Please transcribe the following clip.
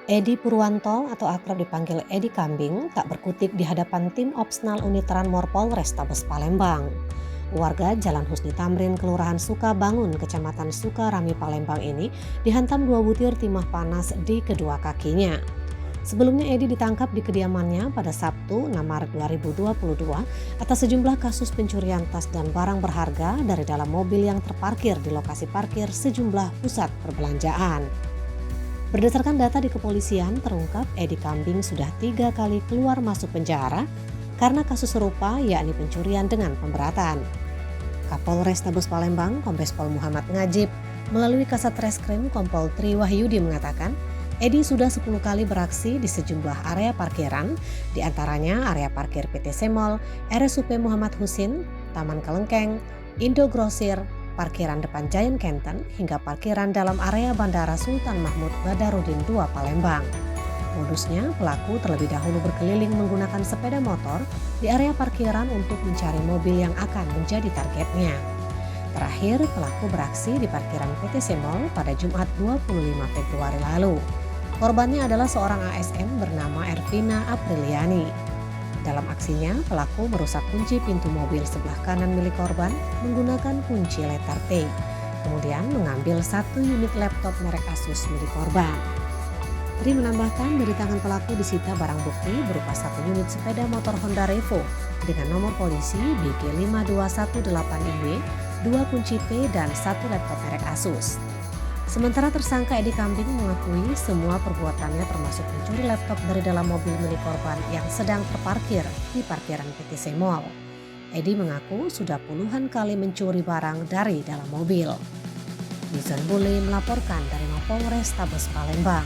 Edi Purwanto atau akrab dipanggil Edi Kambing tak berkutik di hadapan tim Opsnal Unit Ranmor Polrestabes Palembang. Warga Jalan Husni Tamrin, Kelurahan Sukabangun, Kecamatan Sukarami, Palembang ini dihantam 2 butir timah panas di kedua kakinya. Sebelumnya Edi ditangkap di kediamannya pada Sabtu 6 Maret 2022 atas sejumlah kasus pencurian tas dan barang berharga dari dalam mobil yang terparkir di lokasi parkir sejumlah pusat perbelanjaan. Berdasarkan data di kepolisian, terungkap Edi Kambing sudah 3 kali keluar masuk penjara karena kasus serupa, yakni pencurian dengan pemberatan. Kapolres Tabes Palembang, Kombes Pol Muhammad Ngajib, melalui Kasat Reskrim Kompol Tri Wahyudi mengatakan, Edi sudah 10 kali beraksi di sejumlah area parkiran, diantaranya area parkir PT Semol, RSUP Muhammad Husin, Taman Kelengkeng, Indo Grosir, parkiran depan Giant Canton, hingga parkiran dalam area Bandara Sultan Mahmud Badarudin II Palembang. Modusnya, pelaku terlebih dahulu berkeliling menggunakan sepeda motor di area parkiran untuk mencari mobil yang akan menjadi targetnya. Terakhir, pelaku beraksi di parkiran PT Semol pada Jumat 25 Februari lalu. Korbannya adalah seorang ASN bernama Ervina Apriliani. Dalam aksinya, pelaku merusak kunci pintu mobil sebelah kanan milik korban menggunakan kunci letter T. Kemudian mengambil 1 unit laptop merek Asus milik korban. Tri menambahkan dari tangan pelaku disita barang bukti berupa 1 unit sepeda motor Honda Revo dengan nomor polisi BG5218IW, 2 kunci P dan 1 laptop merek Asus. Sementara tersangka Edi Kambing mengakui semua perbuatannya termasuk mencuri laptop dari dalam mobil milik korban yang sedang terparkir di parkiran PT Semol. Edi mengaku sudah puluhan kali mencuri barang dari dalam mobil. Nizam Bule melaporkan dari Mapolres Tabes Palembang.